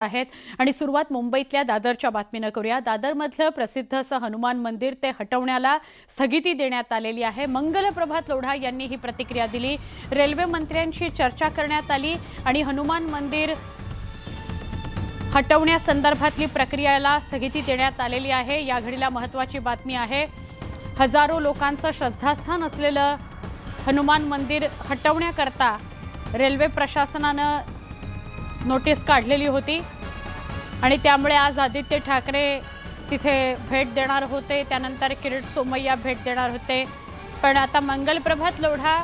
आहेत आणि सुरुवात मुंबईतल्या दादरच्या बातमीनं करूया। दादरमधलं प्रसिद्ध असं हनुमान मंदिर ते हटवण्याला स्थगिती देण्यात आलेली आहे। मंगलप्रभात लोढा यांनी ही प्रतिक्रिया दिली। रेल्वे मंत्र्यांशी चर्चा करण्यात आली आणि हनुमान मंदिर हटवण्यासंदर्भातली प्रक्रियेला स्थगिती देण्यात आलेली आहे। या घडीला महत्त्वाची बातमी आहे। हजारो लोकांचं श्रद्धास्थान असलेलं हनुमान मंदिर हटवण्याकरता रेल्वे प्रशासनानं नोटीस काढलेली होती आणि त्यामुळे आज आदित्य ठाकरे तिथे भेट देणार होते, त्यानंतर किरीट सोमय्या भेट देणार होते। पण आता मंगलप्रभात लोढा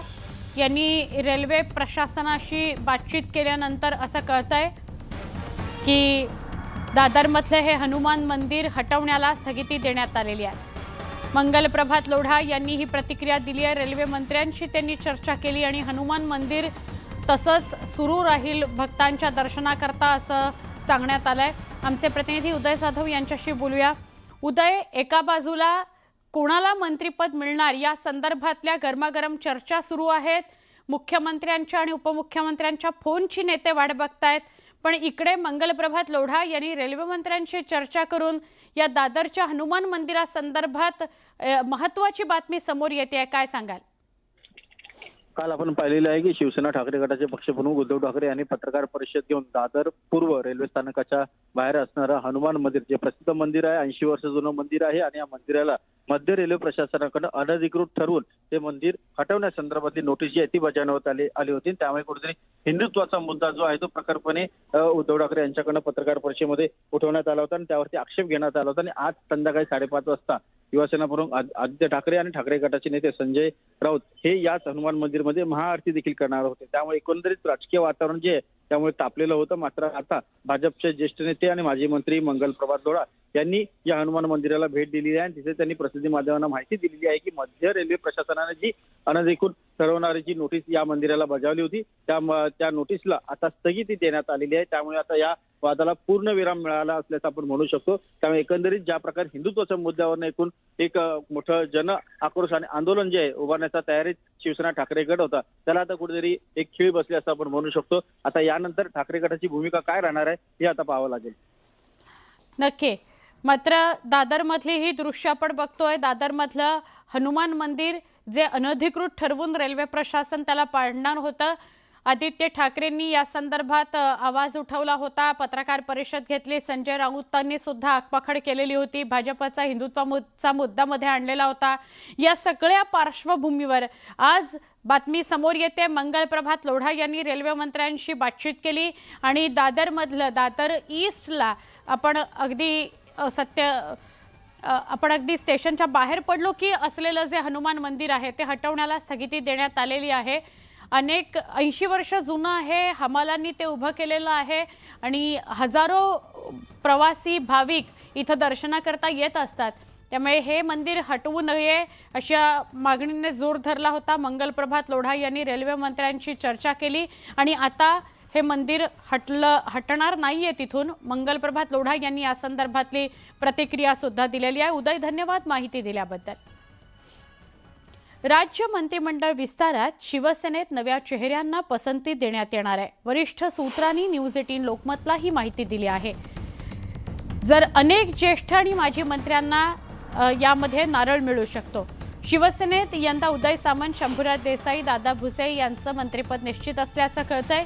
यांनी रेल्वे प्रशासनाशी बातचीत केल्यानंतर असं कळतंय की दादरमधले हे हनुमान मंदिर हटवण्याला स्थगिती देण्यात आलेली आहे। मंगलप्रभात लोढा यांनी ही प्रतिक्रिया दिली आहे। रेल्वे मंत्र्यांशी त्यांनी चर्चा केली आणि हनुमान मंदिर तसंच सुरू राहील भक्तांच्या दर्शनाकरता असं सांगण्यात आलंय। आमचे प्रतिनिधी उदय जाधव यांच्याशी बोलूया। उदय, एका बाजूला कोणाला मंत्रिपद मिळणार या संदर्भातल्या गरमागरम चर्चा सुरू आहेत। मुख्यमंत्र्यांच्या आणि उपमुख्यमंत्र्यांच्या फोनची नेते वाट बघतायत, पण इकडे मंगलप्रभात लोढा यांनी रेल्वे मंत्र्यांशी चर्चा करून या दादरच्या हनुमान मंदिरासंदर्भात महत्त्वाची बातमी समोर येते आहे। काय सांगाल? काल आपण पाहिलेलं आहे की शिवसेना ठाकरे गटाचे पक्षप्रमुख उद्धव ठाकरे यांनी पत्रकार परिषद घेऊन दादर पूर्व रेल्वे स्थानकाच्या बाहेर असणारं हनुमान मंदिर, जे प्रसिद्ध मंदिर आहे, 80 वर्ष जुनं मंदिर आहे आणि या मंदिराला मध्य रेल्वे प्रशासनाकडे अनधिकृत ठरवून ते मंदिर हटवण्यासंदर्भातली नोटीस जी आहे ती बजावण्यात आली होती। त्यामुळे कुठेतरी हिंदुत्वाचा मुद्दा जो आहे तो प्रखरपणे उद्धव ठाकरे यांच्याकडनं पत्रकार परिषदेमध्ये उठवण्यात आला होता आणि त्यावरती आक्षेप घेण्यात आला होता। आणि आज संध्याकाळी 5:30 वाजता शिवसेना प्रमुख आदित्य ठाकरे आणि ठाकरे गटाचे नेते संजय राऊत हे याच हनुमान मंदिरमध्ये महाआरती देखील करणार होते। त्यामुळे एकंदरीत राजकीय वातावरण जे आहे त्यामुळे तापलेलं होतं। मात्र आता भाजपचे ज्येष्ठ नेते आणि माजी मंत्री मंगलप्रभात लोढा यांनी या हनुमान मंदिराला भेट दिलेली आहे आणि तिथे त्यांनी प्रसिद्धी माध्यमांना माहिती दिलेली आहे की मध्य रेल्वे प्रशासनाने जी अनधिकृत ठरवणारी जी नोटीस या मंदिराला बजावली होती त्या नोटीसला आता स्थगिती देण्यात आलेली आहे। त्यामुळे आता या वादाला पूर्ण विराम मिळाला असल्याचं आपण म्हणू शकतो। त्यामुळे एकंदरीत ज्या प्रकारे हिंदुत्वाच्या मुद्द्यावर एकूण एक मोठं जन आक्रोश आणि आंदोलन जे आहे उभारण्याचा तयारीत शिवसेना ठाकरे गट होता, त्याला आता कुठेतरी एक खीळ बसली असं आपण म्हणू शकतो। आता यानंतर ठाकरे गटाची भूमिका काय राहणार आहे हे आता पाहावं लागेल। नक्की। मात्र दादरमधली ही दृश्य आपण बघतोय। दादरमधलं हनुमान मंदिर जे अनधिकृत ठरवून रेल्वे प्रशासन त्याला पाडणार होतं। आदित्य ठाकरेंनी या संदर्भात आवाज उठवला होता, पत्रकार परिषद घेतली। संजय राऊतांनी सुद्धा आगपाखड केलेली होती, भाजपचा हिंदुत्वाचा मुद्दा मध्ये आणलेला होता। या सगळ्या पार्श्वभूमीवर आज बातमी समोर येते। मंगलप्रभात लोढा यांनी रेल्वे मंत्र्यांशी बातचीत केली आणि दादर ईस्टला आपण अगदी स्टेशनच्या बाहेर पडलो की असलेलं जे हनुमान मंदिर आहे ते हटवण्याला स्थगिती देण्यात आलेली आहे। 80 वर्ष जुनं आहे, हमालांनी ते उभं केलेलं आहे आणि हजारो प्रवासी भाविक इथं दर्शनाकरता येत असतात। त्यामुळे हे मंदिर हटवू नये अशा मागणीने जोर धरला होता। मंगलप्रभात लोढा यांनी रेल्वे मंत्र्यांशी चर्चा केली आणि आता हे मंदिर हटणार नाहीये तिथून। मंगलप्रभात लोढा यांनी या संदर्भातली प्रतिक्रिया सुद्धा दिलेली आहे। उदय, धन्यवाद माहिती दिल्याबद्दल। राज्य मंत्रिमंडळ विस्तारात शिवसेनेत नव्या चेहऱ्यांना पसंती देण्यात येणार आहे। वरिष्ठ सूत्रांनी न्यूज 18 लोकमतला ही माहिती दिली आहे। जर अनेक ज्येष्ठ आणि माजी मंत्र्यांना यामध्ये नारळ मिळू शकतो। शिवसेनेत यंदा उदय सामंत, शंभूराज देसाई, दादा भुसे यांचं मंत्रिपद निश्चित असल्याचं कळतंय।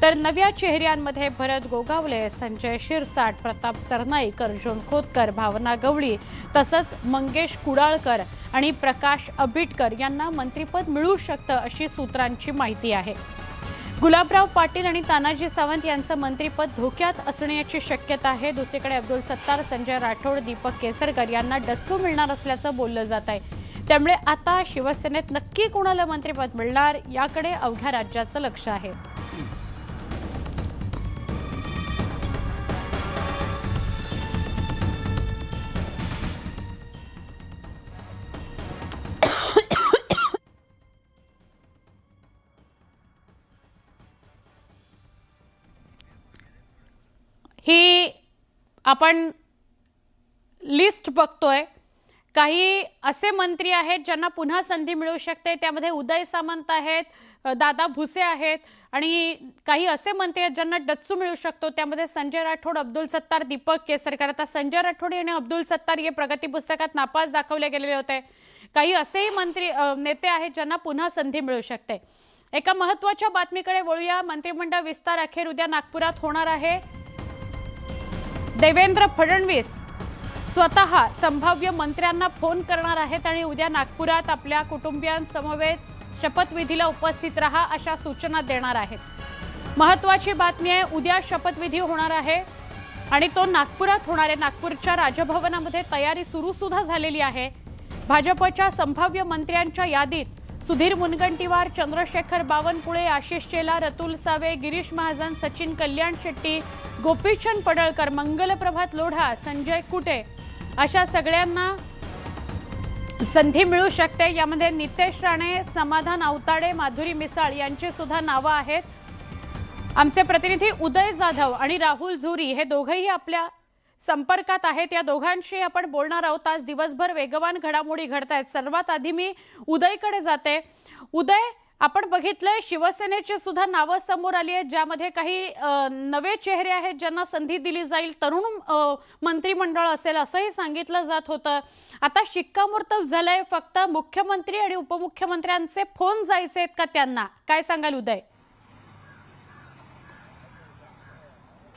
तर नव्या चेहऱ्यांमध्ये भरत गोगावले, संजय शिरसाट, प्रताप सरनाईक, अर्जुन खोतकर, भावना गवळी तसंच मंगेश कुडाळकर आणि प्रकाश आंबेडकर यांना मंत्रिपद मिळू शकतं अशी सूत्रांची माहिती आहे। गुलाबराव पाटील आणि तानाजी सावंत यांचं मंत्रिपद धोक्यात असण्याची शक्यता आहे। दुसरीकडे अब्दुल सत्तार, संजय राठोड, दीपक केसरकर यांना डच्चू मिळणार असल्याचं बोललं जात आहे। त्यामुळे आता शिवसेनेत नक्की कोणाला मंत्रिपद मिळणार याकडे अवघ्या राज्याचं लक्ष आहे। ही आपण लिस्ट बघतोय। काही असे मंत्री आहेत ज्यांना पुन्हा संधी मिळू शकते, त्यामध्ये उदय सामंत आहेत, दादा भुसे आहेत आणि काही असे मंत्री आहेत ज्यांना डच्चू मिळू शकतो, त्यामध्ये संजय राठोड, अब्दुल सत्तार, दीपक केसरकर. आता संजय राठोड आणि अब्दुल सत्तार हे प्रगती पुस्तकात नापास दाखवले गेलेले होते. काही असेही नेते आहेत ज्यांना पुन्हा संधी मिळू शकते. एका महत्त्वाच्या बातमीकडे वळूया. मंत्रिमंडळ विस्तार अखेर उद्या नागपुरात होणार आहे. देवेंद्र फडणवीस स्वतः संभाव्य मंत्र्यांना फोन करणार आहेत आणि उद्या नागपुरात आपल्या कुटुंबियांसमवेत शपथविधीला उपस्थित रहा अशा सूचना देणार आहेत. महत्त्वाची बातमी आहे, उद्या शपथविधी होणार आहे आणि तो नागपुरात होणार आहे. नागपूरच्या राजभवनामध्ये तयारी सुद्धा झालेली आहे. भाजपच्या संभाव्य मंत्र्यांच्या यादीत सुधीर मुनगंटीवार, चंद्रशेखर बावनकुळे, आशिष शेलार, अतुल सावे, गिरीश महाजन, सचिन कल्याण शेट्टी, गोपीचंद पडळकर, मंगलप्रभात लोढा, संजय कुटे अशा सगळ्यांना संधी मिळू शकते. यामध्ये नितेश राणे, समाधान आवताडे, माधुरी मिसाळ यांची सुद्धा नावं आहेत. आमचे प्रतिनिधी उदय जाधव आणि राहुल झुरी हे दोघंही आपल्या संपर्कात आहेत. या दोघांशी आपण बोलणार आहोत. आज दिवसभर वेगवान घडामोडी घडत आहेत. सर्वात आधी मी उदयकडे जाते. उदय, आपण बघितलंय शिवसेनेची सुद्धा नावं समोर आली आहेत, ज्यामध्ये काही नवे चेहरे आहेत ज्यांना संधी दिली जाईल. तरुण मंत्रिमंडळ असेल असंही सांगितलं जात होतं. आता शिक्कामोर्तब झालंय. फक्त मुख्यमंत्री आणि उपमुख्यमंत्र्यांचे फोन जायचे आहेत का त्यांना? काय सांगाल उदय?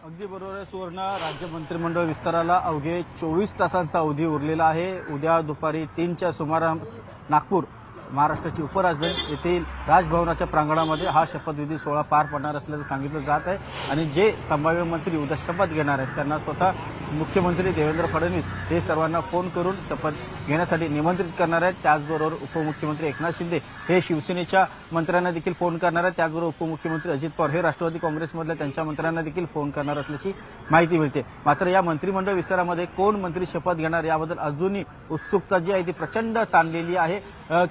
अगदी बरोबर आहे सुवर्णा. राज्य मंत्रिमंडळ विस्ताराला अवघे 24 तासांचा अवधी उरलेला आहे. उद्या दुपारी 3च्या सुमारास नागपूर, महाराष्ट्राची उपराजधानी येथील राजभवनाच्या प्रांगणामध्ये हा शपथविधी सोहळा पार पडणार असल्याचं सांगितलं जात आहे. आणि जे संभाव्य मंत्री उद्या शपथ घेणार आहेत त्यांना स्वतः मुख्यमंत्री देवेंद्र फडणवीस हे सर्वांना फोन करून शपथ घेण्यासाठी निमंत्रित करणार आहेत. त्याचबरोबर उपमुख्यमंत्री एकनाथ शिंदे हे शिवसेनेच्या मंत्र्यांना देखील फोन करणार आहेत. त्याचबरोबर उपमुख्यमंत्री अजित पवार हे राष्ट्रवादी काँग्रेसमधल्या त्यांच्या मंत्र्यांना देखील फोन करणार असल्याची माहिती मिळते. मात्र या मंत्रिमंडळ विस्तारामध्ये कोण मंत्री शपथ घेणार याबद्दल अजूनही उत्सुकता जी आहे ती प्रचंड ताणलेली आहे.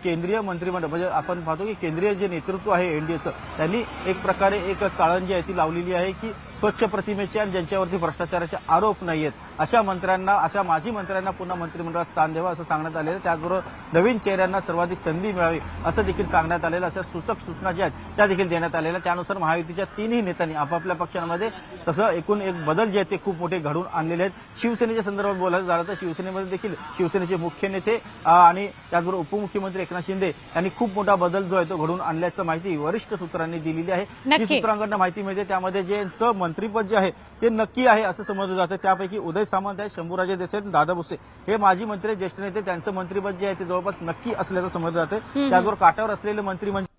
केंद्रीय मंत्रिमंडळ म्हणजे आपण पाहतो की केंद्रीय जे नेतृत्व आहे एनडीएचं, त्यांनी एक प्रकारे एक चाळण जी आहे ती लावलेली आहे की स्वच्छ प्रतिमेचे आणि ज्यांच्यावरती भ्रष्टाचाराचे आरोप नाहीयेत अशा मंत्र्यांना, अशा माजी मंत्र्यांना पुन्हा मंत्रिमंडळात स्थान द्यावं असं सांगण्यात आलेलं. त्याचबरोबर नवीन चेहऱ्यांना सर्वाधिक संधी मिळावी असं देखील सांगण्यात आलेलं. अशा सूचक सूचना ज्या आहेत त्या देखील देण्यात आलेल्या. त्यानुसार महायुतीच्या तिन्ही नेत्यांनी आपापल्या पक्षांमध्ये तसं एकूण एक बदल जे आहेत ते खूप मोठे घडून आणलेले आहेत. शिवसेनेच्या संदर्भात बोलायचं झालं तर शिवसेनेमध्ये देखील शिवसेनेचे मुख्य नेते आणि त्याचबरोबर उपमुख्यमंत्री एकनाथ शिंदे यांनी खूप मोठा बदल जो आहे तो घडून आणल्याचं माहिती वरिष्ठ सूत्रांनी दिलेली आहे. जी सूत्रांकडून माहिती मिळते त्यामध्ये ज्यांचं मंत्रिपद जे आहे ते नक्की आहे असं समजलं जातं. त्यापैकी उदय सामंत आहे, शंभूराजे देसाई, दादा भुसे हे माजी मंत्री ज्येष्ठ नेते, त्यांचं मंत्रिपद जे आहे ते जवळपास नक्की असल्याचं समजलं जातं. त्याचबरोबर काठावर असलेले मंत्री म्हणजे